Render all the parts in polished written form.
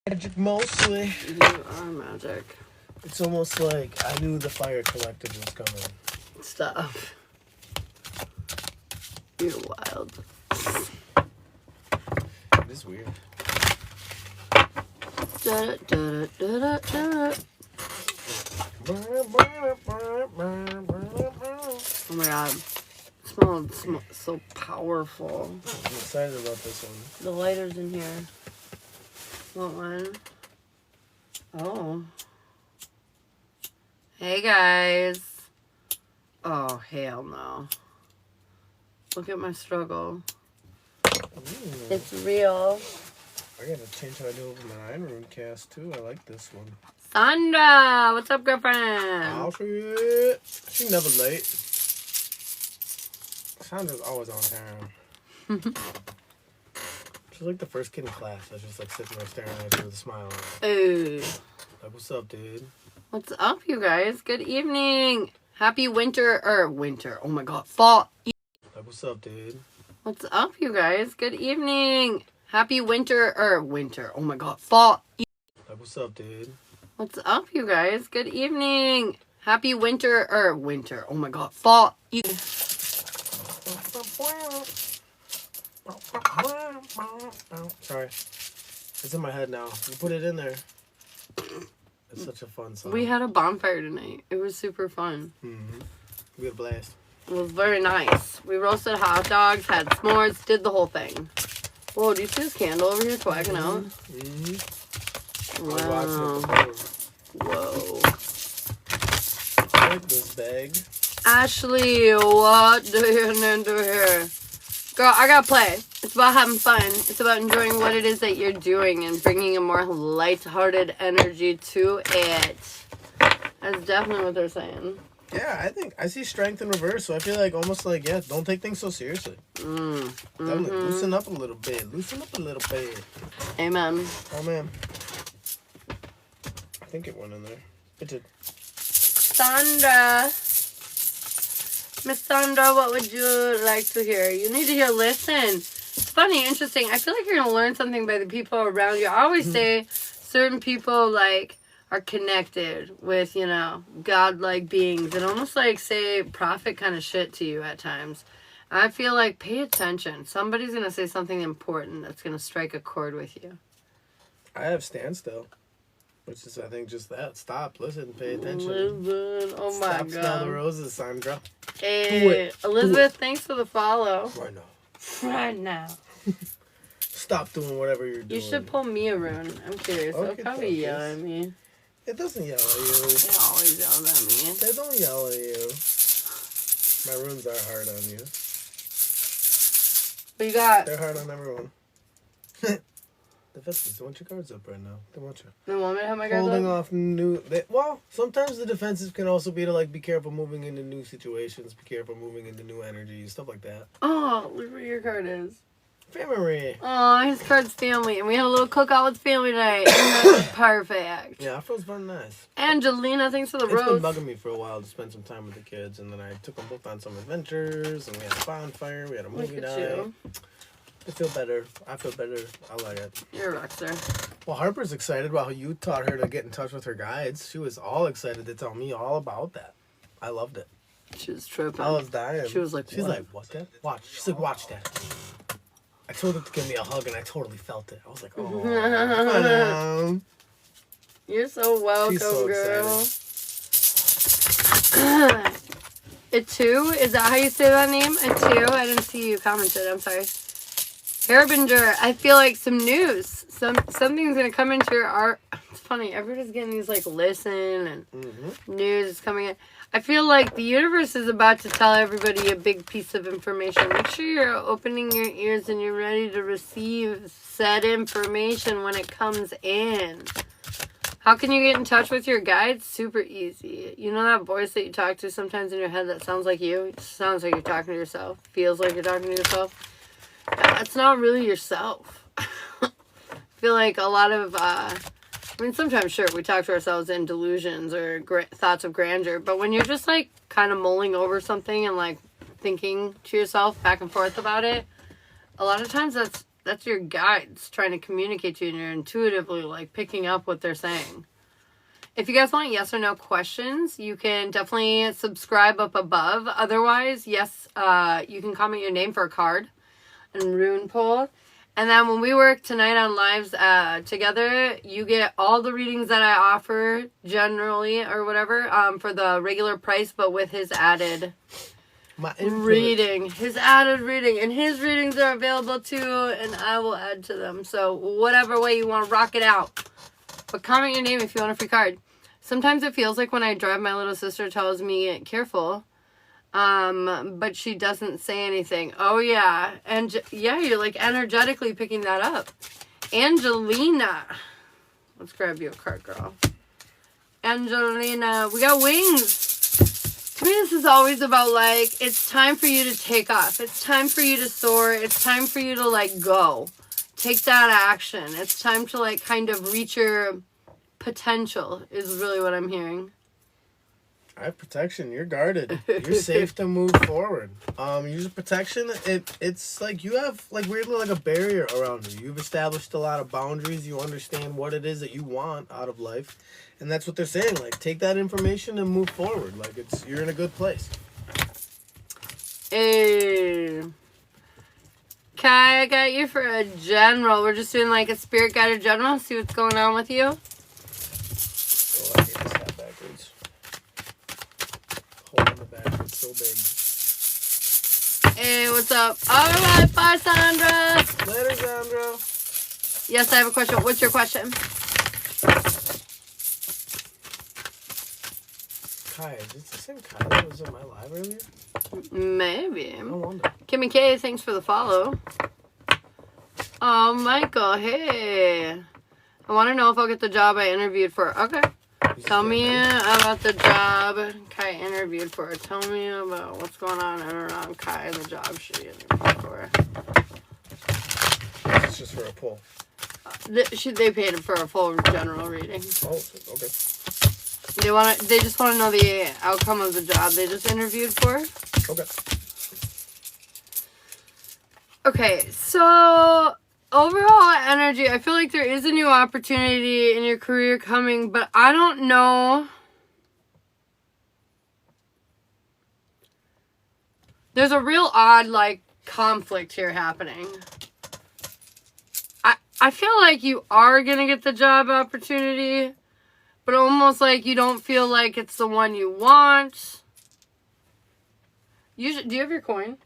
Magic mostly. You are magic. It's almost like I knew the fire collective was coming. Stop. You're wild. It is weird. Da, da, da, da, da. Oh my god. It smells so powerful. I'm excited about this one. The lighter's in here. Want one? Oh. Hey guys. Oh, hell no. Look at my struggle. Ooh. It's real. I gotta change how I do over my 9-rune cast too. I like this one. Sandra! What's up, girlfriend? Oh, shit. She never late. Sandra's always on time. She's like the first kid in class that's just like sitting there staring at you with a smile on. Ooh. Like, what's up, dude? What's up, you guys? Good evening. Happy winter. Oh my god. Fall. Like, what's up, dude? What's up, you guys? Good evening. Happy winter. Oh my god. Fall. Like, what's up, dude? What's up, you guys? Good evening. Happy winter. Oh my god. Fall. Sorry. It's in my head now. You put it in there. It's such a fun song. We had a bonfire tonight. It was super fun. Mm-hmm. We had a blast. It was very nice. We roasted hot dogs, had s'mores, did the whole thing. Whoa, do you see this candle over here twagging out? Mm-hmm. Wow. Whoa. I like this bag. Ashley, what do you need to hear? Girl, I gotta play. It's about having fun. It's about enjoying what it is that you're doing and bringing a more lighthearted energy to it. That's definitely what they're saying. Yeah, I think I see strength in reverse, so I feel like almost like, yeah, don't take things so seriously. Definitely loosen up a little bit. Loosen up a little bit. Amen. Oh, man. I think it went in there. It did. Sandra. Miss Sandra, what would you like to hear? You need to hear listen. It's funny, interesting. I feel like you're going to learn something by the people around you. I always say certain people, like, are connected with, you know, godlike beings and almost like say prophet kind of shit to you at times. I feel like pay attention. Somebody's going to say something important that's going to strike a chord with you. I have standstill, which is, I think, just that. Stop, listen, pay attention. Listen. Oh my Stop, God. smell the roses, Sandra. Hey, Elizabeth, thanks for the follow. Right now. Right now. Stop doing whatever you're doing. You should pull me a rune. I'm curious. They'll probably yell at me. It doesn't yell at you. They always yell at me. They don't yell at you. My runes are hard on you. What you got? They're hard on everyone. Defenses, they want your cards up right now. They want you. They want me to have my cards Holding up? off new... well, sometimes the defensive can also be to, like, be careful moving into new situations. Be careful moving into new energies. Stuff like that. Oh, look where your card is. Family. Oh, his card's family. And we had a little cookout with family tonight. And that's perfect. Yeah, it feels very nice. Angelina, thanks for the It's rose. been bugging me for a while to spend some time with the kids. And then I took them both on some adventures. And we had a bonfire. We had a movie night. You. I feel better. I feel better. I like it. You're a rockstar. Well, Harper's excited about how you taught her to get in touch with her guides. She was all excited to tell me all about that. I loved it. She was tripping. I was dying. She was like, she's what? like, what, Dad? Watch. She's like, watch, Dad. I told her to give me a hug, and I totally felt it. I was like, oh, come on. You're so welcome, She's so girl. Atu? Is that how you say that name? Atu? I didn't see you commented. I'm sorry. Harbinger, I feel like some news. Something's going to come into your art. It's funny. Everybody's getting these, like, listen and news is coming in. I feel like the universe is about to tell everybody a big piece of information. Make sure you're opening your ears and you're ready to receive said information when it comes in. How can you get in touch with your guides? Super easy. You know that voice that you talk to sometimes in your head that sounds like you? It sounds like you're talking to yourself. Feels like you're talking to yourself. That's not really yourself. I feel like a lot of, sometimes, sure, we talk to ourselves in delusions or thoughts of grandeur, but when you're just, like, kind of mulling over something and, like, thinking to yourself back and forth about it, a lot of times that's That's your guides trying to communicate to you, and you're intuitively, like, picking up what they're saying. If you guys want yes or no questions, you can definitely subscribe up above. Otherwise, yes, you can comment your name for a card and rune pull. And then when we work tonight on lives together, you get all the readings that I offer generally or whatever for the regular price, but with his added reading. His added reading. And his readings are available too, and I will add to them. So whatever way you want to rock it out. But comment your name if you want a free card. Sometimes it feels like when I drive, my little sister tells me, careful. But she doesn't say anything. Oh, yeah. And yeah, you're like energetically picking that up. Angelina. Let's grab you a card, girl. Angelina. We got wings. To me, this is always about, like, it's time for you to take off. It's time for you to soar. It's time for you to, like, go. Take that action. It's time to, like, kind of reach your potential is really what I'm hearing. I have protection. You're guarded. You're safe to move forward. Use protection. It's like you have, like, weirdly, like a barrier around you. You've established a lot of boundaries. You understand what it is that you want out of life. And that's what they're saying. Like, take that information and move forward. Like, you're in a good place. Hey. Kai, I got you for a general. We're just doing, like, a spirit guided general. See what's going on with you. I hate this hat backwards. Holding the backwards so big. Hey, what's up? Alright, bye, Sandra. Later, Sandra. Yes, I have a question. What's your question? Kai, is this the same Kai that was in my live earlier? Maybe. I wonder. Kimmy K, thanks for the follow. Oh, Michael, hey. I want to know if I'll get the job I interviewed for. Okay. Tell me about the job Kai interviewed for. Tell me about what's going on and around Kai and the job she interviewed for. It's just for a pull. They paid him for a full general reading. Oh, okay. They just want to know the outcome of the job they just interviewed for. Okay. Okay, so overall energy, I feel like there is a new opportunity in your career coming, but I don't know. There's a real odd, like, conflict here happening. I feel like you are going to get the job opportunity, but almost like you don't feel like it's the one you want. Do you have your coin?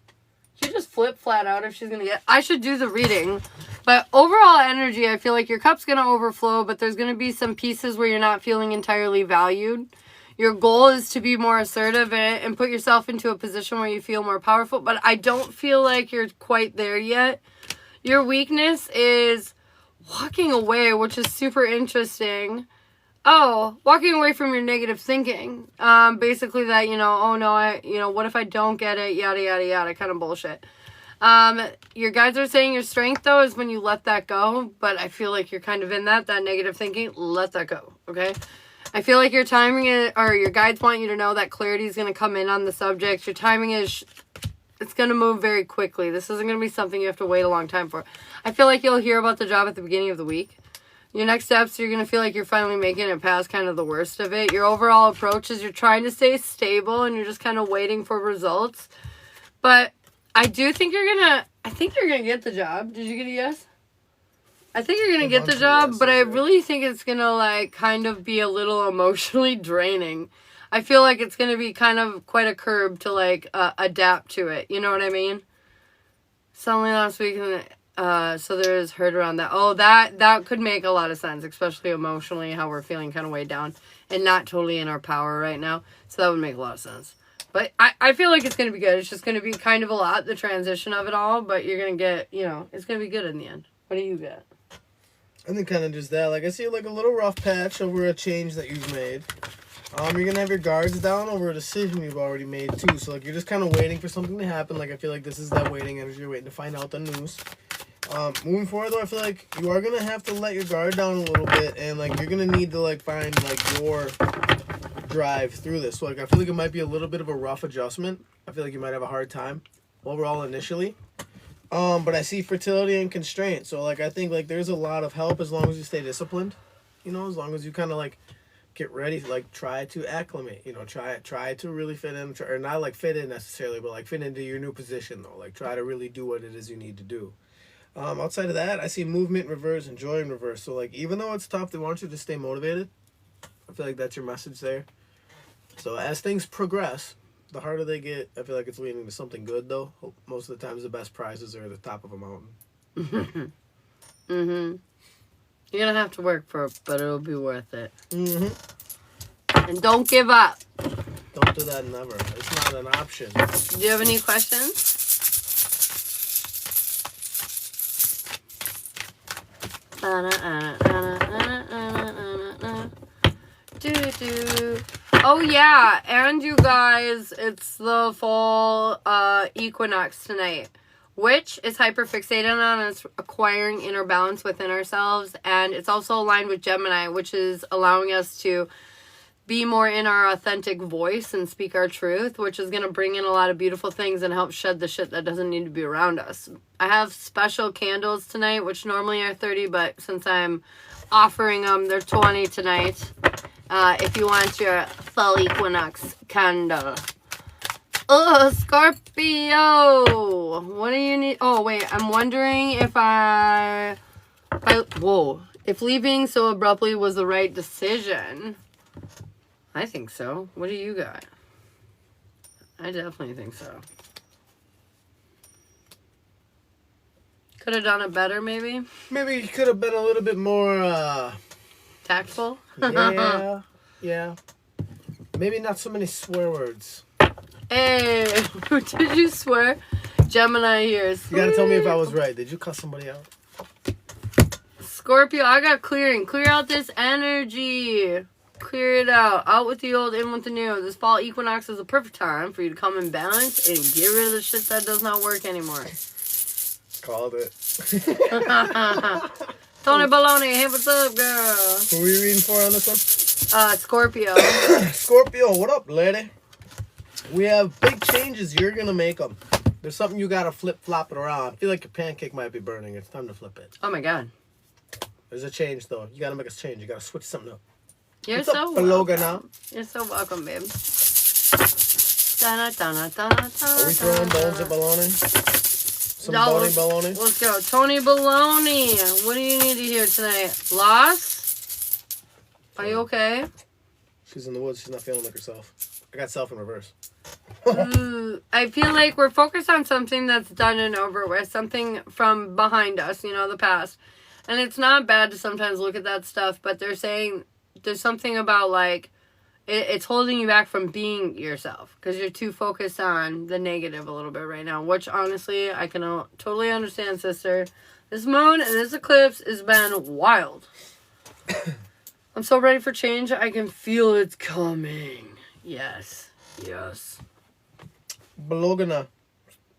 She just flip flat out if she's going to get... I should do the reading. But overall energy, I feel like your cup's going to overflow, but there's going to be some pieces where you're not feeling entirely valued. Your goal is to be more assertive and put yourself into a position where you feel more powerful, but I don't feel like you're quite there yet. Your weakness is walking away, which is super interesting. Oh, walking away from your negative thinking. Basically that, oh no, what if I don't get it? Yada, yada, yada, kind of bullshit. Your guides are saying your strength, though, is when you let that go. But I feel like you're kind of in that negative thinking. Let that go, okay? I feel like your timing is, or your guides want you to know that clarity is going to come in on the subject. Your timing is, it's going to move very quickly. This isn't going to be something you have to wait a long time for. I feel like you'll hear about the job at the beginning of the week. Your next steps, you're going to feel like you're finally making it past kind of the worst of it. Your overall approach is you're trying to stay stable and you're just kind of waiting for results. But I do think you're going to get the job. Did you get a yes? I think you're going to get the job, but I really think it's going to, like, kind of be a little emotionally draining. I feel like it's going to be kind of quite a curb to, like, adapt to it. You know what I mean? Suddenly last week, so there's hurt around that. Oh, that could make a lot of sense, especially emotionally, how we're feeling kind of weighed down and not totally in our power right now. So that would make a lot of sense. But I feel like it's going to be good. It's just going to be kind of a lot, the transition of it all, but you're going to get, it's going to be good in the end. What do you get? I think kind of just that. Like, I see, like, a little rough patch over a change that you've made. You're going to have your guards down over a decision you've already made, too. So, like, you're just kind of waiting for something to happen. Like, I feel like this is that waiting energy. You're waiting to find out the news. Moving forward, though, I feel like you are going to have to let your guard down a little bit. And, like, you're going to need to, like, find, like, your drive through this. So, like, I feel like it might be a little bit of a rough adjustment. I feel like you might have a hard time overall initially. But I see fertility and constraint. So like I think like there's a lot of help as long as you stay disciplined. You know, as long as you kind of like get ready, like try to acclimate. You know, try to really fit in, or not like fit in necessarily, but like fit into your new position though. Like try to really do what it is you need to do. Outside of that, I see movement in reverse and joy in reverse. So like even though it's tough, they want you to stay motivated. I feel like that's your message there. So as things progress, the harder they get, I feel like it's leading to something good, though. Most of the times, the best prizes are at the top of a mountain. Mm-hmm. You're going to have to work for it, but it'll be worth it. Mm-hmm. And don't give up. Don't do that never. It's not an option. Do you have any questions? Oh yeah, and you guys, it's the fall equinox tonight, which is hyperfixated on us acquiring inner balance within ourselves, and it's also aligned with Gemini, which is allowing us to be more in our authentic voice and speak our truth, which is going to bring in a lot of beautiful things and help shed the shit that doesn't need to be around us. I have special candles tonight, which normally are 30, but since I'm offering them, they're 20 tonight. If you want your fall equinox candle. Oh, Scorpio! What do you need? Oh, wait, I'm wondering if if leaving so abruptly was the right decision. I think so. What do you got? I definitely think so. Could have done it better, maybe? Maybe you could have been a little bit more, tactful? Yeah. Maybe not so many swear words. Hey, did you swear? Gemini here. You gotta tell me if I was right. Did you cuss somebody out? Scorpio, I got clearing. Clear out this energy. Clear it out. Out with the old, in with the new. This fall equinox is the perfect time for you to come in balance and get rid of the shit that does not work anymore. Called it. Tony Baloney, hey, what's up, girl? Who are we reading for on this one? Scorpio. Scorpio, what up, lady? We have big changes. You're gonna make them. There's something you gotta flip-flop it around. I feel like your pancake might be burning. It's time to flip it. Oh, my God. There's a change, though. You gotta make a change. You gotta switch something up. You're What's so up, welcome. You're so welcome, babe. Are we throwing bones at baloney? Some baloney? Let's go. Tony Baloney. What do you need to hear tonight? Loss? Are you okay? She's in the woods. She's not feeling like herself. I got self in reverse. Ooh, I feel like we're focused on something that's done and over with. Something from behind us, the past. And it's not bad to sometimes look at that stuff, but they're saying there's something about, like, it's holding you back from being yourself because you're too focused on the negative a little bit right now, which, honestly, I can totally understand, sister. This moon and this eclipse has been wild. I'm so ready for change. I can feel it's coming. Yes. Bologna.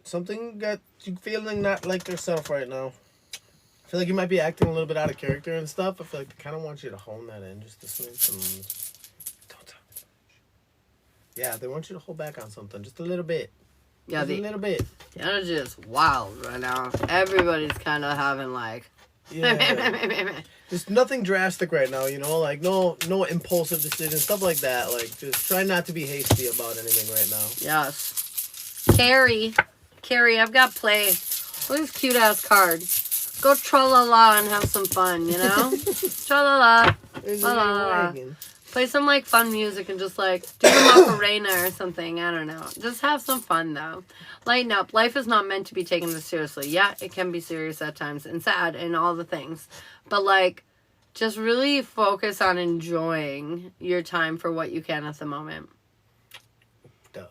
Something got you feeling not like yourself right now. I feel like you might be acting a little bit out of character and stuff. I feel like they kind of want you to hone that in just to smooth some. Don't tell me. Yeah, they want you to hold back on something just a little bit. Yeah, a little bit. The energy is wild right now. Everybody's kind of having like. Yeah. Just nothing drastic right now, like no impulsive decisions, stuff like that. Like just try not to be hasty about anything right now. Yes. Carrie, I've got play. Look at this cute ass card. Go tra-la-la and have some fun, Tra-la-la. La-la-la. Play some like fun music and just like do the Macarena or something. I don't know. Just have some fun though. Lighten up. Life is not meant to be taken this seriously. Yeah, it can be serious at times and sad and all the things. But like, just really focus on enjoying your time for what you can at the moment. Duh.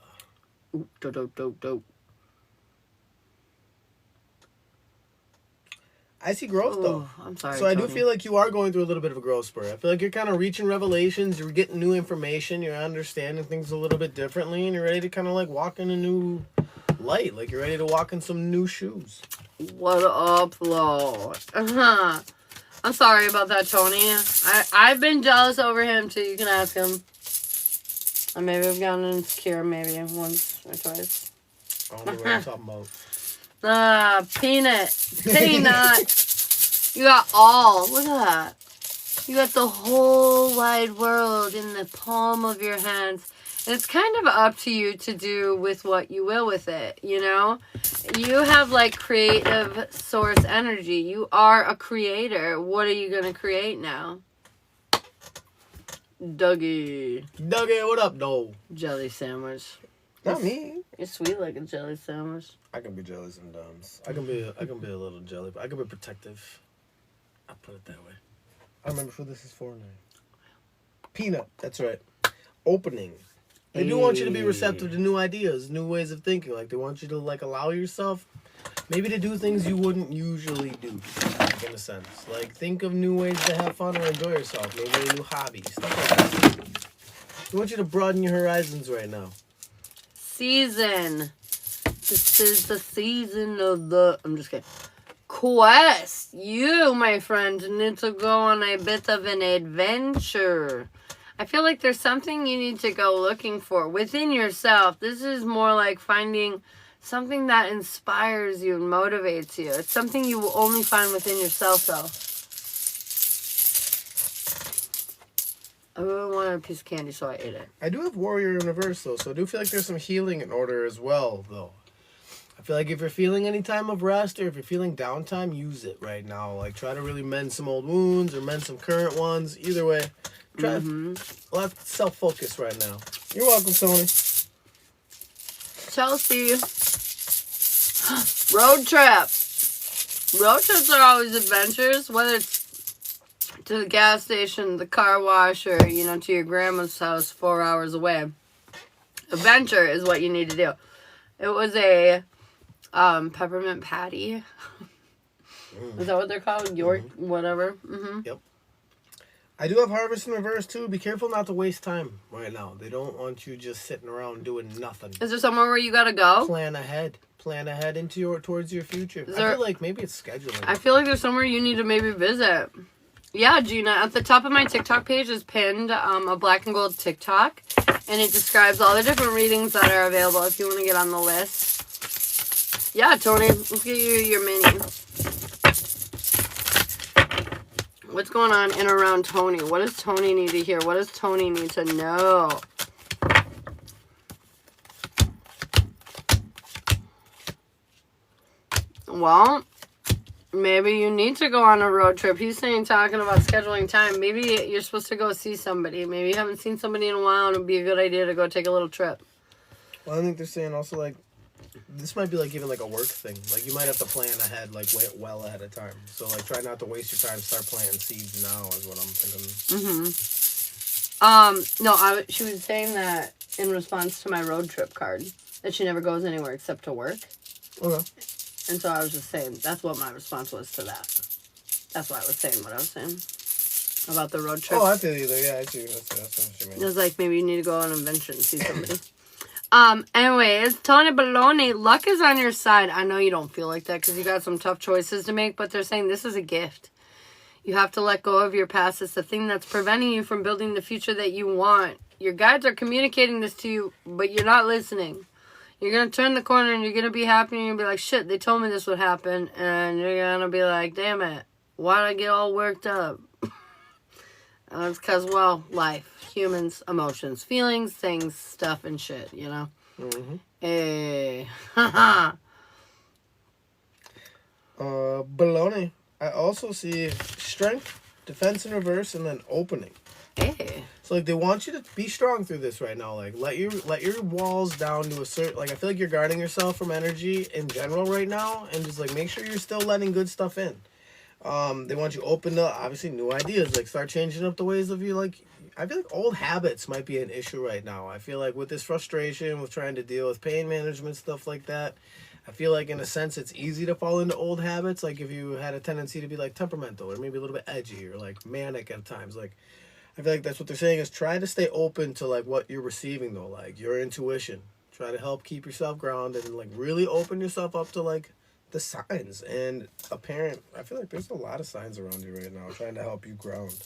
Ooh, dope. I see growth, though. I'm sorry, So I do feel like you are going through a little bit of a growth spurt. I feel like you're kind of reaching revelations. You're getting new information. You're understanding things a little bit differently. And you're ready to kind of like walk in a new light. Like you're ready to walk in some new shoes. What up, though? I'm sorry about that, Tony. I've been jealous over him, too. You can ask him. Or maybe I've gotten insecure maybe once or twice. I don't know what I'm talking about. Peanut. You got all. Look at that. You got the whole wide world in the palm of your hands. And it's kind of up to you to do with what you will with it, you know? You have, like, creative source energy. You are a creator. What are you going to create now? Dougie, what up, though? jelly sandwich. Not me. You're sweet like a jelly sandwich. I can be jelly sometimes. I can be a little jelly, but I can be protective. I'll put it that way. I remember who this is for now. Peanut, that's right. Opening. They do want you to be receptive to new ideas, new ways of thinking. Like, they want you to, like, allow yourself maybe to do things you wouldn't usually do, in a sense. Like, think of new ways to have fun or enjoy yourself. Maybe a new hobby, stuff like that. They want you to broaden your horizons right now. Season. This is the season of the... I'm just kidding. Quest. You, my friend, need to go on a bit of an adventure. I feel like there's something you need to go looking for within yourself. This is more like finding something that inspires you and motivates you. It's something you will only find within yourself, though. I really wanted a piece of candy, so I ate it. I do have Warrior in reverse, though, so I do feel like there's some healing in order as well, though. I feel like if you're feeling any time of rest or if you're feeling downtime, use it right now. Like, try to really mend some old wounds or mend some current ones. Either way, try a lot of self-focus right now. You're welcome, Tony. Chelsea. Road trip. Road trips are always adventures, whether it's to the gas station, the car wash, or, you know, to your grandma's house 4 hours away. Adventure is what you need to do. It was a peppermint patty. Is that what they're called? York, whatever. Yep. I do have Harvest in reverse, too. Be careful not to waste time right now. They don't want you just sitting around doing nothing. Is there somewhere where you gotta go? Plan ahead. Plan ahead towards your future. I feel like maybe it's scheduling. I feel like there's somewhere you need to maybe visit. Yeah, Gina, at the top of my TikTok page is pinned a black and gold TikTok, and it describes all the different readings that are available if you want to get on the list. Yeah, Tony, let's get you your mini. What's going on in and around Tony? What does Tony need to hear? What does Tony need to know? Well, maybe you need to go on a road trip. He's saying, talking about scheduling time. Maybe you're supposed to go see somebody. Maybe you haven't seen somebody in a while, and it would be a good idea to go take a little trip. Well, I think they're saying also, like, this might be, like, even, like, a work thing. Like, you might have to plan ahead, like, well ahead of time. So, like, try not to waste your time. Start planting seeds now is what I'm thinking. No, she was saying that in response to my road trip card, that she never goes anywhere except to work. Okay. And so I was just saying, that's what my response was to that. That's why I was saying what I was saying about the road trip. Oh, I feel you there. Yeah, I see. That's what you mean. It was like, maybe you need to go on an adventure and see somebody. Anyways, Tony Baloney, luck is on your side. I know you don't feel like that because you got some tough choices to make, but they're saying this is a gift. You have to let go of your past. It's the thing that's preventing you from building the future that you want. Your guides are communicating this to you, but you're not listening. You're going to turn the corner and you're going to be happy and you're going to be like, shit, they told me this would happen. And you're going to be like, damn it, why'd I get all worked up? And it's because, well, life, humans, emotions, feelings, things, stuff, and shit, you know? Hey. Baloney. I also see strength, defense in reverse, and then opening. Hey. So, like, they want you to be strong through this right now. Like, let your walls down to a certain... Like, I feel like you're guarding yourself from energy in general right now. And just, like, make sure you're still letting good stuff in. They want you open to, obviously, new ideas. Like, start changing up the ways of you, like... I feel like old habits might be an issue right now. I feel like with this frustration, with trying to deal with pain management, stuff like that... I feel like, in a sense, it's easy to fall into old habits. Like, if you had a tendency to be, like, temperamental or maybe a little bit edgy or, like, manic at times. Like, I feel like that's what they're saying is try to stay open to, like, what you're receiving, though. Like, your intuition. Try to help keep yourself grounded and, like, really open yourself up to, like, the signs. And I feel like there's a lot of signs around you right now trying to help you ground.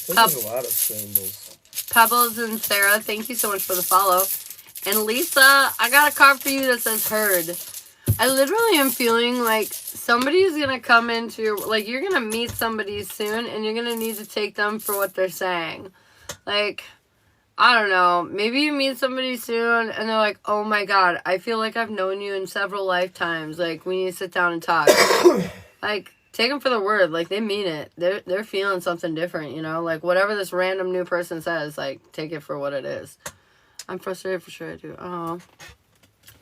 There's a lot of symbols. Pebbles and Sarah, thank you so much for the follow. And Lisa, I got a card for you that says heard. I literally am feeling like somebody's going to come into, like, you're going to meet somebody soon, and you're going to need to take them for what they're saying. Like, I don't know. Maybe you meet somebody soon, and they're like, oh my God, I feel like I've known you in several lifetimes. Like, we need to sit down and talk. Like, take them for the word. Like, they mean it. They're feeling something different, you know? Like, whatever this random new person says, like, take it for what it is. I'm frustrated for sure, I do. Oh.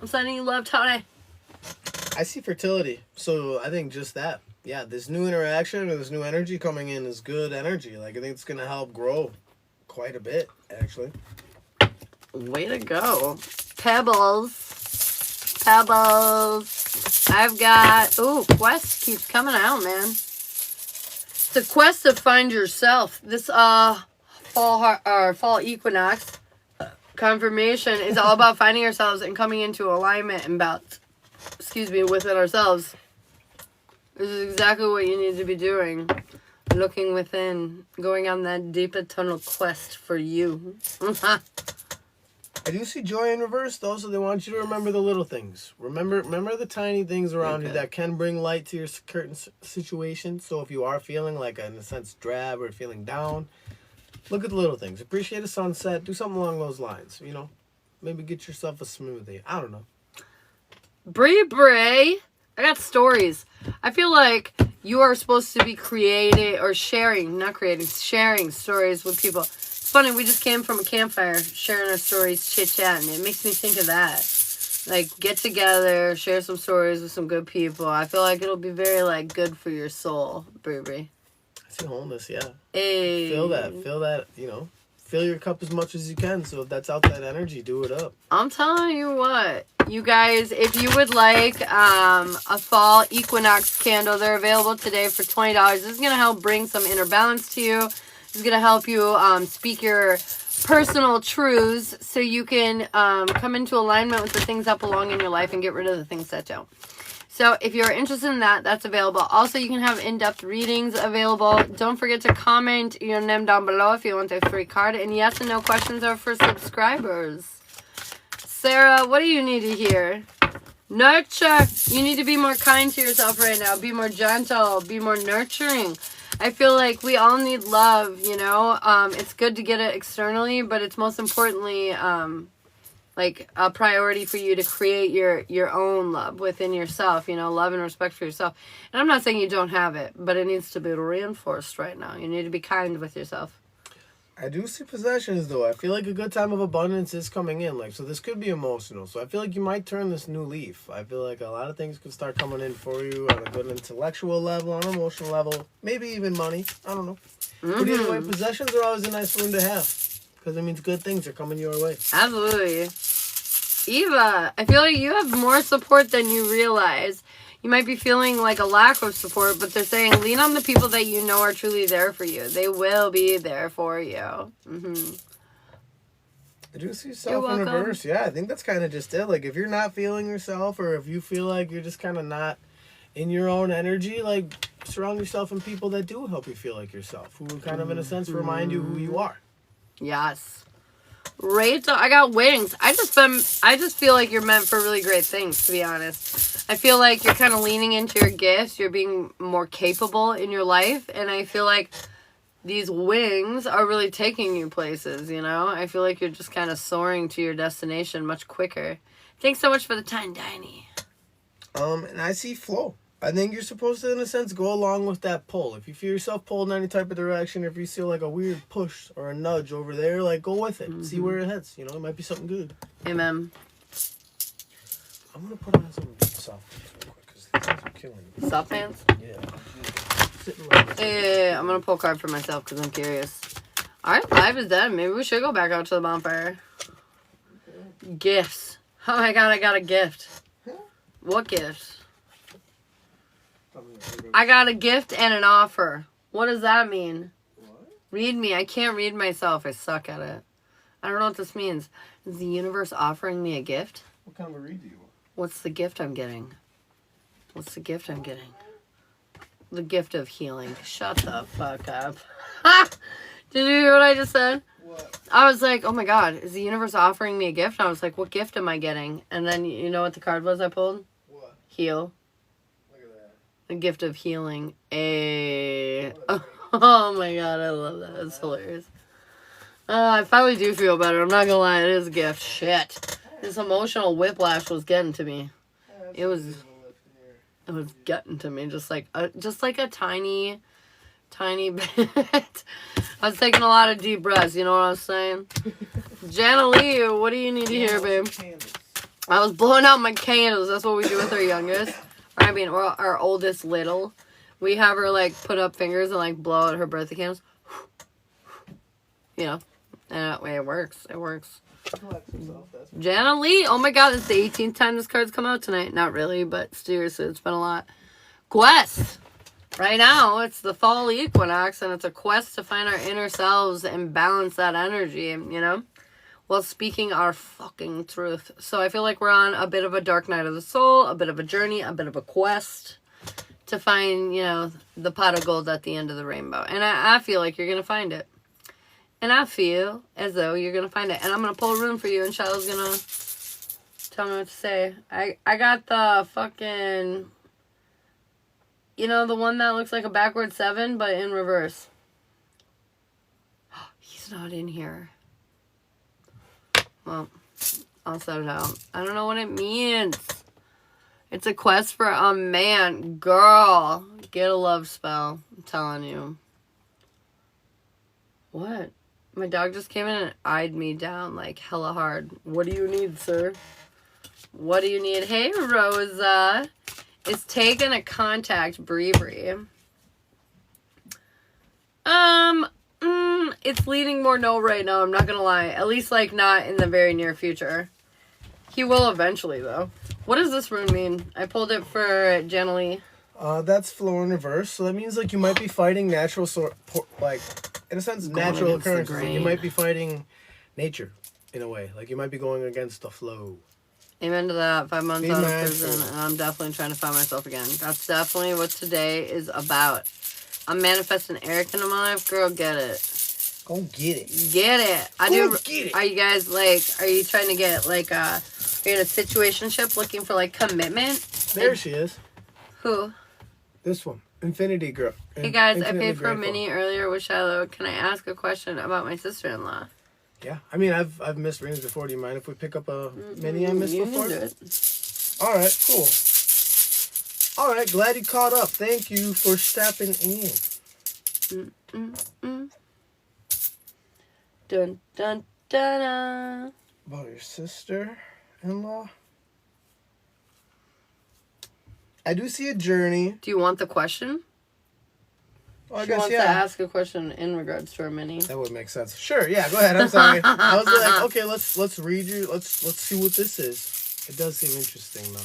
I'm sending you love, Tony. I see fertility. So I think just that. Yeah, this new interaction or this new energy coming in is good energy. Like, I think it's going to help grow quite a bit, actually. Way to go. Pebbles. I've got... Ooh, quest keeps coming out, man. It's a quest to find yourself. This fall equinox confirmation is all about finding ourselves and coming into alignment and balance. Within ourselves. This is exactly what you need to be doing. Looking within. Going on that deep eternal quest for you. I do see joy in reverse, though, so they want you to remember the little things. Remember the tiny things around you that can bring light to your current situation. So if you are feeling like, in a sense, drab or feeling down, look at the little things. Appreciate a sunset. Do something along those lines, you know? Maybe get yourself a smoothie. I don't know. Bree, I got stories. I feel like you are supposed to be sharing stories with people. It's funny, we just came from a campfire, sharing our stories, chit-chatting. It makes me think of that. Like, get together, share some stories with some good people. I feel like it'll be very, like, good for your soul, Bree. I see wholeness, yeah. Hey. Feel that, you know. Fill your cup as much as you can. So if that's out that energy, do it up. I'm telling you what. You guys, if you would like a fall equinox candle, they're available today for $20. This is going to help bring some inner balance to you. This is going to help you speak your personal truths so you can come into alignment with the things that belong in your life and get rid of the things that don't. So if you're interested in that, that's available. Also, you can have in-depth readings available. Don't forget to comment your name down below if you want a free card. And yes and no questions are for subscribers. Sarah, what do you need to hear? Nurture. You need to be more kind to yourself right now. Be more gentle. Be more nurturing. I feel like we all need love, you know. It's good to get it externally, but it's most importantly... like a priority for you to create your own love within yourself, you know, love and respect for yourself. And I'm not saying you don't have it, but it needs to be reinforced right now. You need to be kind with yourself. I do see possessions, though. I feel like a good time of abundance is coming in. Like, so this could be emotional. So I feel like you might turn this new leaf. I feel like a lot of things could start coming in for you on a good intellectual level, on an emotional level, maybe even money. I don't know. But either way, possessions are always a nice one to have. Because it means good things are coming your way. Absolutely. Eva, I feel like you have more support than you realize. You might be feeling like a lack of support, but they're saying lean on the people that you know are truly there for you. They will be there for you. I do see self in reverse. Yeah, I think that's kind of just it. Like, if you're not feeling yourself or if you feel like you're just kind of not in your own energy, like, surround yourself in people that do help you feel like yourself, who kind of, in a sense, remind you who you are. Yes. Rachel, I got wings. I just feel like you're meant for really great things, to be honest. I feel like you're kind of leaning into your gifts. You're being more capable in your life. And I feel like these wings are really taking you places, you know? I feel like you're just kind of soaring to your destination much quicker. Thanks so much for the time, Diney. And I see flow. I think you're supposed to, in a sense, go along with that pull. If you feel yourself pulled in any type of direction, if you feel like a weird push or a nudge over there, like, go with it. See where it heads. You know, it might be something good. Amen. I'm going to put on some soft pants real quick because these things are killing me. Soft pants? Yeah. Yeah, I'm going to pull a card for myself because I'm curious. Alright, live is dead. Maybe we should go back out to the bonfire. Okay. Gifts. Oh my god, I got a gift. What gift? I got a gift and an offer. What does that mean? What? Read me. I can't read myself. I suck at it. I don't know what this means. Is the universe offering me a gift? What kind of a read do you want? What's the gift I'm getting? What's the gift I'm getting? The gift of healing. Shut the fuck up. Did you hear what I just said? What? I was like, oh my god, is the universe offering me a gift? And I was like, what gift am I getting? And then you know what the card was I pulled? What? Heal. Look at that. The gift of healing. Oh my god, I love that. It's hilarious. I finally do feel better. I'm not gonna lie, it is a gift. Shit. This emotional whiplash was getting to me. It was getting to me just like a tiny bit. I was taking a lot of deep breaths, you know what I'm saying? Jana Lee, what do you need to hear, babe? I was blowing out my candles. That's what we do with our youngest. Or I mean, or our oldest little. We have her, like, put up fingers and, like, blow out her birthday candles. You know. And it works. It works. Jana Lee. Oh, my God. It's the 18th time this card's come out tonight. Not really, but seriously, it's been a lot. Quest. Right now, it's the fall equinox, and it's a quest to find our inner selves and balance that energy, you know? While speaking our fucking truth. So I feel like we're on a bit of a dark night of the soul, a bit of a journey, a bit of a quest to find, you know, the pot of gold at the end of the rainbow. And I feel like you're going to find it. And I feel as though you're going to find it. And I'm going to pull a room for you, and Shiloh's going to tell me what to say. I got the fucking, you know, the one that looks like a backward 7, but in reverse. He's not in here. Well, I'll set it out. I don't know what it means. It's a quest for a man. Girl, get a love spell. I'm telling you. What? My dog just came in and eyed me down like hella hard. What do you need, sir? What do you need? Hey, Rosa. Is taking a contact bravery. It's leaning more no right now, I'm not gonna lie. At least, like, not in the very near future. He will eventually, though. What does this rune mean? I pulled it for Jana Lee. That's flow in reverse. So that means, like, you might be fighting natural, like, in a sense, natural occurrences. Like, you might be fighting nature, in a way. Like, you might be going against the flow. Amen to that. 5 months out of prison, and I'm definitely trying to find myself again. That's definitely what today is about. I'm manifesting Eric into my life. Girl, get it. Go get it. Get it. Get it. Are you guys, like, are you trying to get, like, are you in a situationship looking for, like, commitment? There she is. Who? This one. Infinity Girl. Hey, guys, I paid for a mini earlier with Shiloh. Can I ask a question about my sister-in-law? Yeah. I mean, I've missed rings before. Do you mind if we pick up a mini I missed before? You can do it. All right, cool. All right, glad you caught up. Thank you for stepping in. Dun, dun, dun, dun. About your sister-in-law? I do see a journey. Do you want the question? Well, She wants to ask a question in regards to our mini. That would make sense. Sure, yeah, go ahead. I'm sorry. I was like, okay, let's read you. Let's see what this is. It does seem interesting though.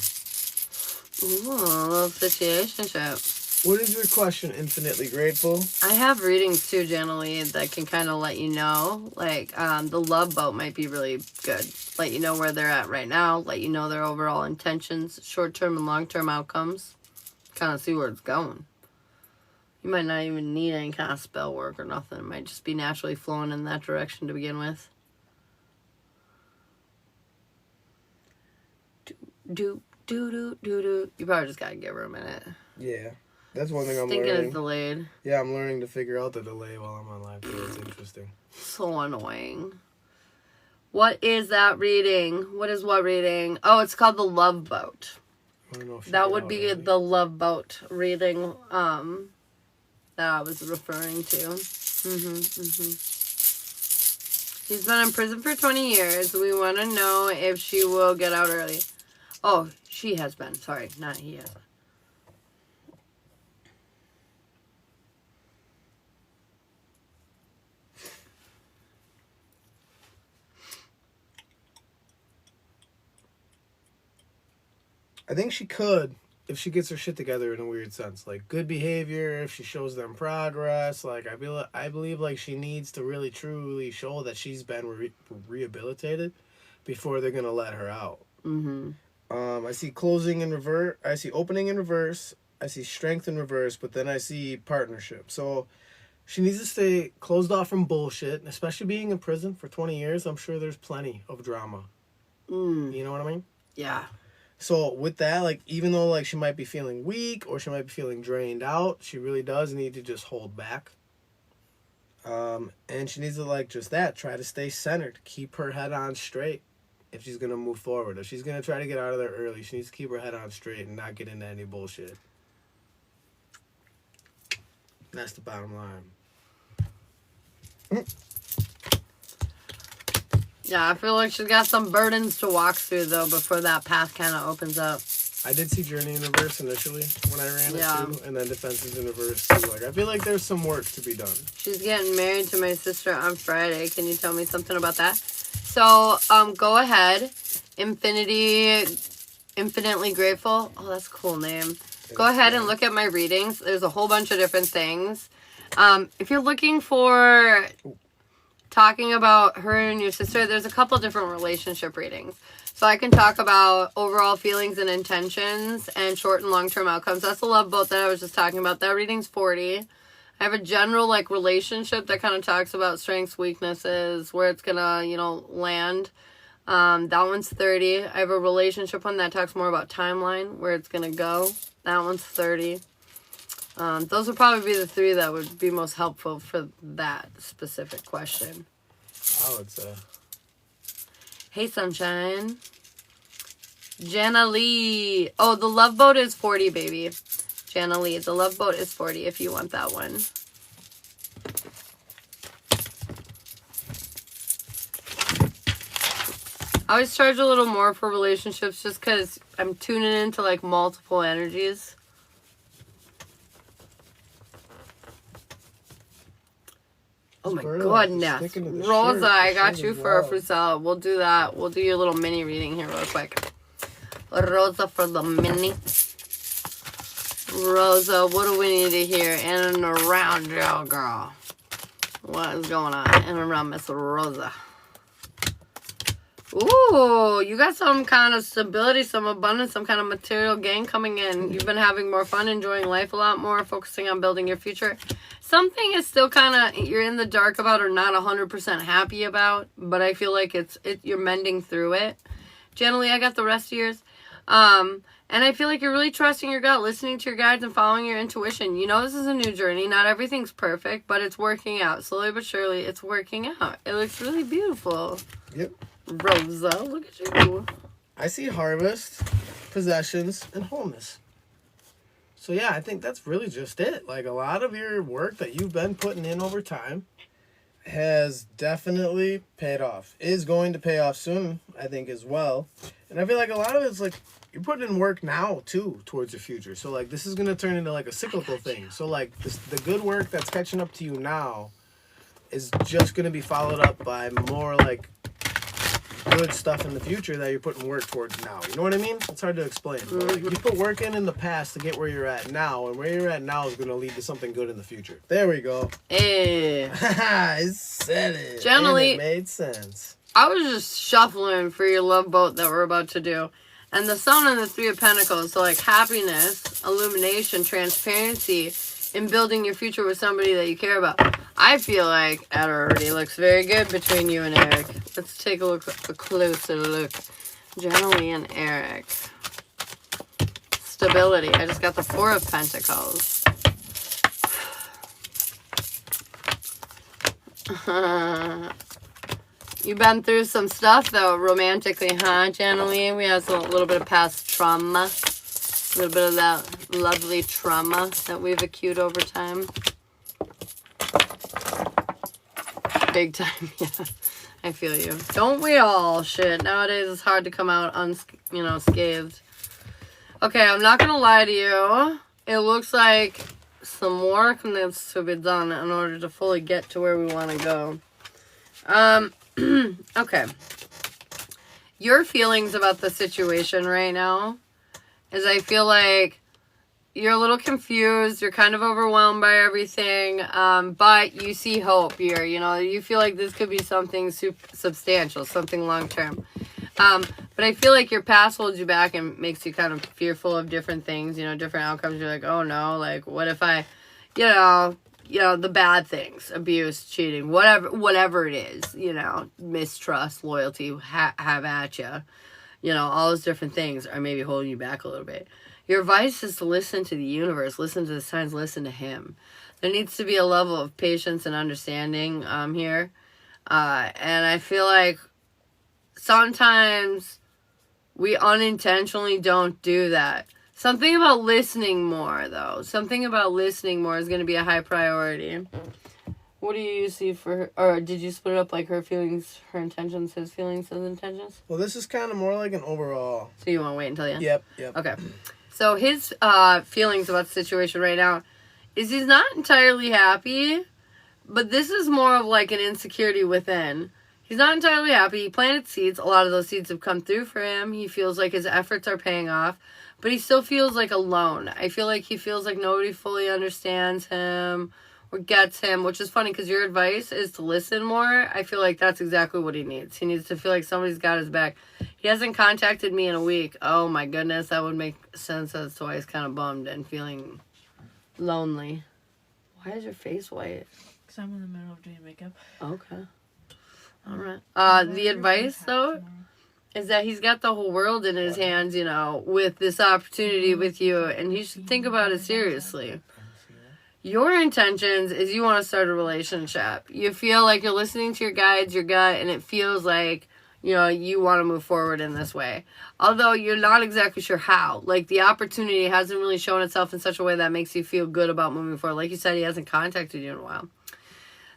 Ooh, a little situationship. What is your question? Infinitely grateful. I have readings too, Jana Lee, that can kind of let you know. Like, the love boat might be really good. Let you know where they're at right now. Let you know their overall intentions, short-term and long-term outcomes. Kind of see where it's going. You might not even need any kind of spell work or nothing. It might just be naturally flowing in that direction to begin with. Do. You probably just gotta give her a minute. Yeah. That's one thing I'm Thinking learning. it's delayed. Yeah, I'm learning to figure out the delay while I'm on live. So it's interesting. So annoying. What is that reading? What is what reading? Oh, it's called The Love Boat. I don't know if That would be the Love Boat reading that I was referring to. She's been in prison for 20 years. We want to know if she will get out early. Oh, she has been. Sorry, not he has. I think she could if she gets her shit together in a weird sense. Like, good behavior, if she shows them progress. Like, I believe, like, she needs to really, truly show that she's been rehabilitated before they're going to let her out. I see closing in reverse. I see opening in reverse. I see strength in reverse. But then I see partnership. So she needs to stay closed off from bullshit. Especially being in prison for 20 years. I'm sure there's plenty of drama. You know what I mean? Yeah. So with that, like, even though like she might be feeling weak or she might be feeling drained out, she really does need to just hold back. And she needs to like just that, try to stay centered, keep her head on straight if she's gonna move forward. If she's gonna try to get out of there early, she needs to keep her head on straight and not get into any bullshit. That's the bottom line. Yeah, I feel like she's got some burdens to walk through, though, before that path kind of opens up. I did see Journey in reverse initially when I ran it too, and then Defenses in reverse too. Like, I feel like there's some work to be done. She's getting married to my sister on Friday. Can you tell me something about that? So, go ahead. Infinitely Grateful. Oh, that's a cool name. Go ahead and look at my readings. There's a whole bunch of different things. If you're looking for talking about her and your sister, there's a couple different relationship readings. So I can talk about overall feelings and intentions and short and long-term outcomes. That's the love boat that I was just talking about. That reading's 40. I have a general like relationship that kind of talks about strengths, weaknesses, where it's gonna, land. That one's 30. I have a relationship one that talks more about timeline, where it's gonna go. That one's 30. Those would probably be the 3 that would be most helpful for that specific question. I would say. Hey, Sunshine. Jana Lee. Oh, the love boat is 40, baby. Jana Lee. The love boat is 40 if you want that one. I always charge a little more for relationships just because I'm tuning into like multiple energies. Oh my goodness. Rosa, I got you for a fruit salad. We'll do that. We'll do your little mini reading here real quick. Rosa for the mini. Rosa, what do we need to hear in and around you, girl? What is going on in and around Miss Rosa? Ooh, you got some kind of stability, some abundance, some kind of material gain coming in. You've been having more fun, enjoying life a lot more, focusing on building your future. Something is still kind of, you're in the dark about or not 100% happy about, but I feel like you're mending through it. Generally, I got the rest of yours. And I feel like you're really trusting your gut, listening to your guides and following your intuition. You know this is a new journey. Not everything's perfect, but it's working out. Slowly but surely, it's working out. It looks really beautiful. Yep. Rosa, look at you. I see harvest, possessions, and wholeness. So yeah, I think that's really just it. Like, a lot of your work that you've been putting in over time has definitely paid off. Is going to pay off soon, I think, as well. And I feel like a lot of it's like you're putting in work now too towards your future. So like this is gonna turn into like a cyclical thing. So like the good work that's catching up to you now is just gonna be followed up by more like good stuff in the future that you're putting work towards now. You know what I mean? It's hard to explain. But like, you put work in the past to get where you're at now, and where you're at now is going to lead to something good in the future. There we go. Hey. I said it. Generally, and it made sense. I was just shuffling for your love boat that we're about to do. And the Sun and the 3 of Pentacles, so like happiness, illumination, transparency, in building your future with somebody that you care about. I feel like it already looks very good between you and Eric. Let's take a closer look. Generally and Eric. Stability. I just got the 4 of Pentacles. You've been through some stuff though, romantically, huh, Generally? We have a little bit of past trauma. A little bit of that lovely trauma that we've accrued over time. Big time, yeah. I feel you. Don't we all? Shit. Nowadays it's hard to come out scathed. Okay, I'm not gonna lie to you. It looks like some work needs to be done in order to fully get to where we want to go. Okay. Your feelings about the situation right now is I feel like you're a little confused. You're kind of overwhelmed by everything. But you see hope here. You feel like this could be something substantial, something long-term. But I feel like your past holds you back and makes you kind of fearful of different things, different outcomes. You're like, oh no, like what if I, the bad things, abuse, cheating, whatever it is, mistrust, loyalty, have at you. all those different things are maybe holding you back a little bit. Your advice is to listen to the universe, listen to the signs, listen to him. There needs to be a level of patience and understanding here. And I feel like sometimes we unintentionally don't do that. Something about listening more, though. Something about listening more is going to be a high priority. What do you see for her? Or did you split it up like her feelings, her intentions, his feelings, his intentions? Well, this is kind of more like an overall. So you want to wait until the end? Yep. Okay. So his feelings about the situation right now is he's not entirely happy, but this is more of like an insecurity within. He's not entirely happy. He planted seeds. A lot of those seeds have come through for him. He feels like his efforts are paying off, but he still feels like alone. I feel like he feels like nobody fully understands him or gets him, which is funny because your advice is to listen more. I feel like that's exactly what he needs. He needs to feel like somebody's got his back. He hasn't contacted me in a week. Oh my goodness, that would make sense as to why he's kind of bummed and feeling lonely. Why is your face white? Because I'm in the middle of doing makeup. Okay. All right. The advice, though, is that he's got the whole world in his hands, with this opportunity with you, and he should think about it seriously. Your intentions is you want to start a relationship. You feel like you're listening to your guides, your gut, and it feels like, you want to move forward in this way. Although you're not exactly sure how. Like, the opportunity hasn't really shown itself in such a way that makes you feel good about moving forward. Like you said, he hasn't contacted you in a while.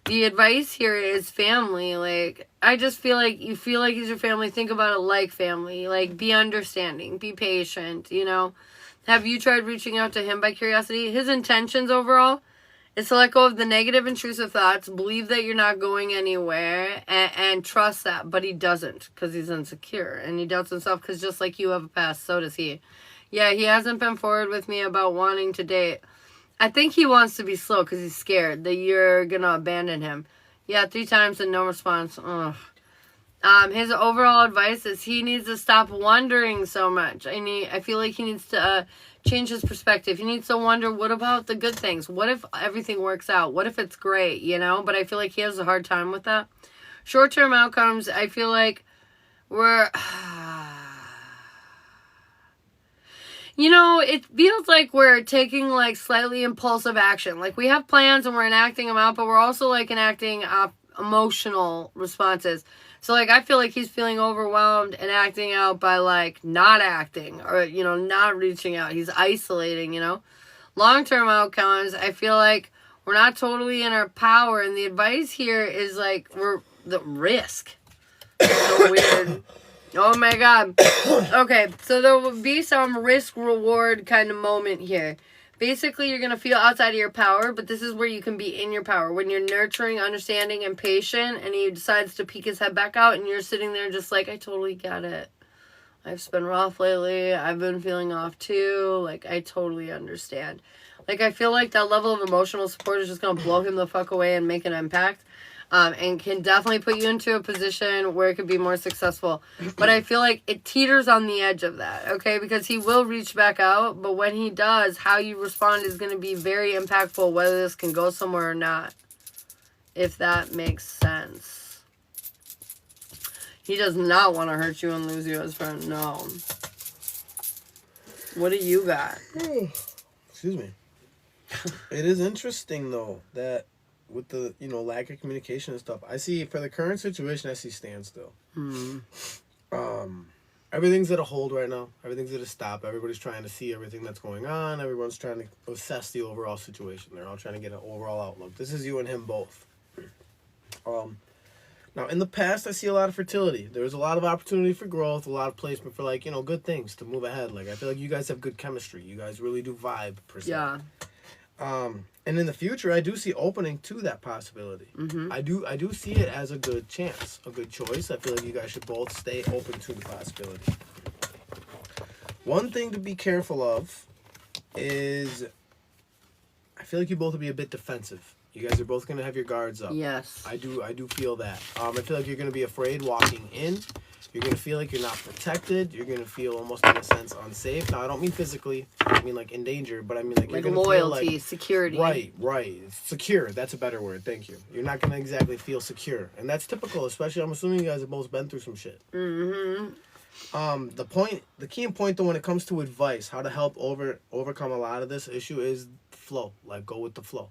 The advice here is family. Like, I just feel like you feel like he's your family. Think about it like family. Like, be understanding. Be patient, Have you tried reaching out to him by curiosity? His intentions overall is to let go of the negative, intrusive thoughts, believe that you're not going anywhere, and trust that. But he doesn't because he's insecure. And he doubts himself because just like you have a past, so does he. Yeah, he hasn't been forward with me about wanting to date. I think he wants to be slow because he's scared that you're going to abandon him. Yeah, 3 times and no response. Ugh. His overall advice is he needs to stop wondering so much. I feel like he needs to change his perspective. He needs to wonder, what about the good things? What if everything works out? What if it's great, But I feel like he has a hard time with that. Short-term outcomes, I feel like we're... it feels like we're taking, like, slightly impulsive action. Like, we have plans and we're enacting them out, but we're also, like, enacting emotional responses. So, like, I feel like he's feeling overwhelmed and acting out by, like, not acting or, not reaching out. He's isolating, Long-term outcomes, I feel like we're not totally in our power. And the advice here is, like, we're the risk. So weird. Oh my God. Okay, so there will be some risk-reward kind of moment here. Basically, you're going to feel outside of your power, but this is where you can be in your power. When you're nurturing, understanding, and patient, and he decides to peek his head back out, and you're sitting there just like, I totally get it. I've been rough lately. I've been feeling off too. Like, I totally understand. Like, I feel like that level of emotional support is just going to blow him the fuck away and make an impact. And can definitely put you into a position where it could be more successful. But I feel like it teeters on the edge of that, okay? Because he will reach back out, but when he does, how you respond is going to be very impactful, whether this can go somewhere or not, if that makes sense. He does not want to hurt you and lose you as friend, no. What do you got? Excuse me. It is interesting, though, that with the, lack of communication and stuff, I see, for the current situation, I see standstill. Everything's at a hold right now. Everything's at a stop. Everybody's trying to see everything that's going on. Everyone's trying to assess the overall situation. They're all trying to get an overall outlook. This is you and him both. Now, in the past, I see a lot of fertility. There was a lot of opportunity for growth, a lot of placement for, good things to move ahead. Like, I feel like you guys have good chemistry. You guys really do vibe, per se. Yeah. And in the future, I do see opening to that possibility. Mm-hmm. I do see it as a good chance, a good choice. I feel like you guys should both stay open to the possibility. One thing to be careful of is, I feel like you both will be a bit defensive. You guys are both going to have your guards up. Yes. I do feel that. I feel like you're going to be afraid walking in. You're going to feel like you're not protected. You're going to feel almost, in a sense, unsafe. Now, I don't mean physically. I mean, in danger. But I mean, you're going to loyalty, feel like... security. Right. Secure. That's a better word. Thank you. You're not going to exactly feel secure. And that's typical, especially, I'm assuming you guys have both been through some shit. Mm-hmm. The key point though when it comes to advice, how to help overcome a lot of this issue is flow. Like go with the flow.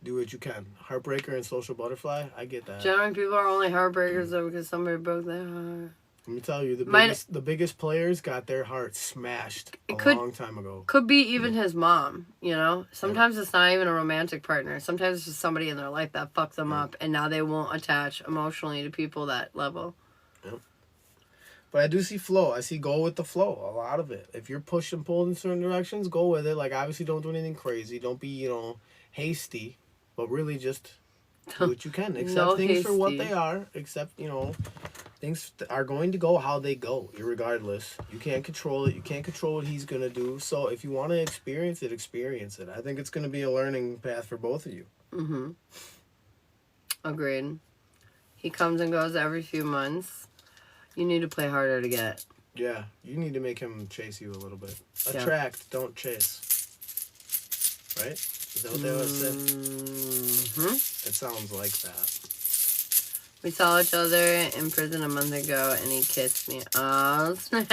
Do what you can. Heartbreaker and social butterfly, I get that. Generally, people are only heartbreakers though because somebody broke their heart. Let me tell you, the biggest players got their hearts smashed long time ago. Could be even his mom, you know? Sometimes it's not even a romantic partner. Sometimes it's just somebody in their life that fucked them up, and now they won't attach emotionally to people that level. Yep. But I do see flow. I see go with the flow, a lot of it. If you're pushed and pulled in certain directions, go with it. Like, obviously, don't do anything crazy. Don't be, hasty, but really just do what you can. Accept things for what they are. Accept, things are going to go how they go, irregardless. You can't control it. You can't control what he's going to do. So if you want to experience it, experience it. I think it's going to be a learning path for both of you. Mm-hmm. Agreed. He comes and goes every few months. You need to play harder to get. Yeah, you need to make him chase you a little bit. Yeah. Attract, don't chase. Right? Is that what they always say? Mm-hmm. It sounds like that. We saw each other in prison a month ago, and he kissed me. Oh, snap.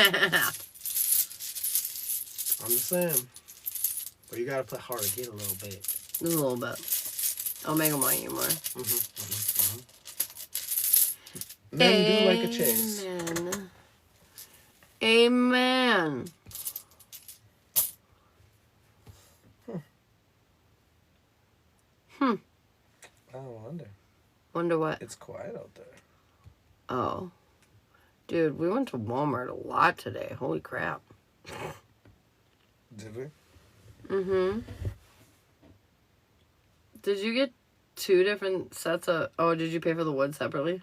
I'm the same. But you gotta play harder. Get a little bit. Just a little bit. I'll make him want you more. Men do like a chase. Amen. Amen. I wonder. Wonder what? It's quiet out there. Oh. Dude, we went to Walmart a lot today. Holy crap. Did we? Mm-hmm. Did you get 2 different sets of... Oh, did you pay for the wood separately?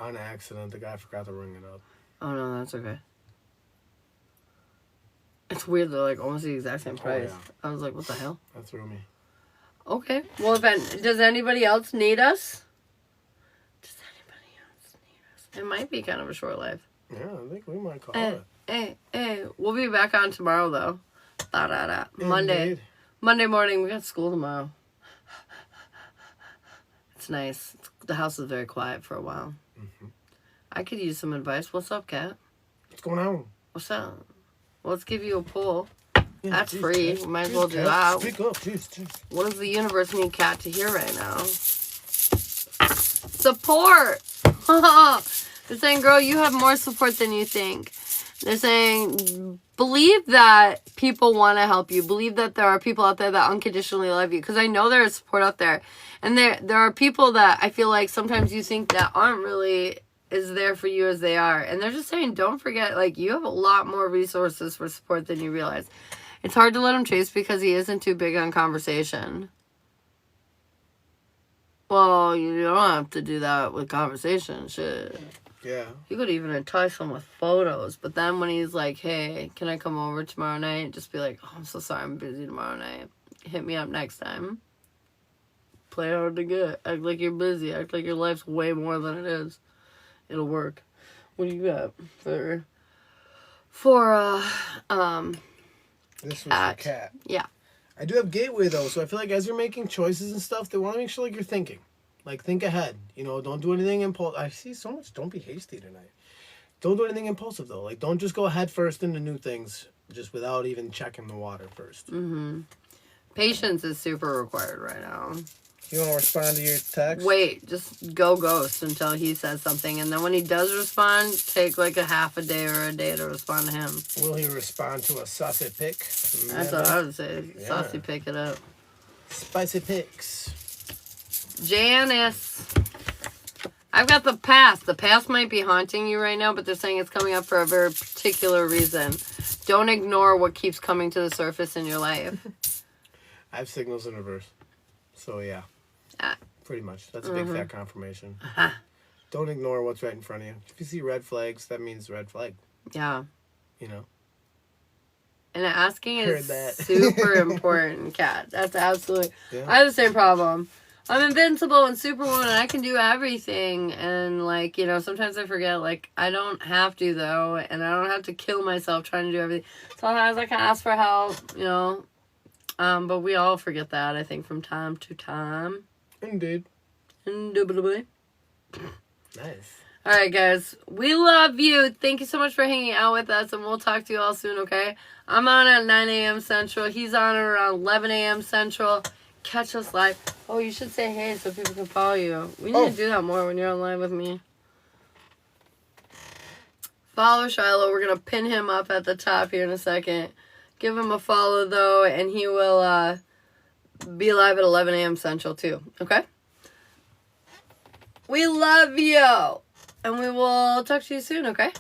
On accident, the guy forgot to ring it up. Oh, no, that's okay. It's weird. They're like almost the exact same price. Yeah. I was like, what the hell? That threw me. Okay. Well, does anybody else need us? Does anybody else need us? It might be kind of a short life. Yeah, I think we might call Hey, it. hey. We'll be back on tomorrow, though. Monday. Indeed. Monday morning. We got school tomorrow. It's nice. The house is very quiet for a while. Mm-hmm. I could use some advice. What's up, Kat? What's going on? What's up? Well, let's give you a poll. Yeah, That's geez, free. Kat. We might as Jeez, well do Kat. that. Speak up. Jeez. What does the universe need Kat to hear right now? Support! They're saying, girl, you have more support than you think. They're saying, believe that people want to help you. Believe that there are people out there that unconditionally love you. Because I know there is support out there. And there are people that I feel like sometimes you think that aren't really as there for you as they are. And they're just saying, don't forget, like, you have a lot more resources for support than you realize. It's hard to let him chase because he isn't too big on conversation. Well, you don't have to do that with conversation. Shit. Yeah. You could even entice him with photos. But then when he's like, hey, can I come over tomorrow night? Just be like, oh, I'm so sorry, I'm busy tomorrow night. Hit me up next time. Play hard to get. Act like you're busy. Act like your life's way more than it is. It'll work. What do you got for This was for Kat. Yeah. I do have Gateway, though, so I feel like as you're making choices and stuff, they want to make sure, like, you're thinking. Like, think ahead. Don't do anything impulsive. I see so much, don't be hasty tonight. Don't do anything impulsive, though. Like, don't just go head first into new things just without even checking the water first. Mm-hmm. Patience is super required right now. You want to respond to your text? Wait, just go ghost until he says something. And then when he does respond, take like a half a day or a day to respond to him. Will he respond to a saucy pic? That's what I would say. Yeah. Saucy, pick it up. Spicy pics. Janice. I've got the past. The past might be haunting you right now, but they're saying it's coming up for a very particular reason. Don't ignore what keeps coming to the surface in your life. I have signals in reverse. So, yeah. Pretty much. That's a big fat confirmation. Don't ignore what's right in front of you. If you see red flags, that means red flag. Yeah. And asking is super important, Kat. That's absolutely... Yeah. I have the same problem. I'm invincible and Superwoman, and I can do everything. And, like, sometimes I forget, like, I don't have to, though. And I don't have to kill myself trying to do everything. Sometimes I can ask for help, but we all forget that, I think, from time to time. Indeed. Indubitably. Nice. Alright, guys. We love you. Thank you so much for hanging out with us, and we'll talk to you all soon, okay? I'm on at 9 a.m. Central. He's on around 11 a.m. Central. Catch us live. Oh, you should say hey so people can follow you. We need to do that more when you're on live with me. Follow Shiloh. We're going to pin him up at the top here in a second. Give him a follow, though, and he will be live at 11 a.m. Central, too. Okay? We love you. And we will talk to you soon, okay?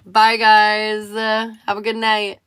Bye, guys. Have a good night.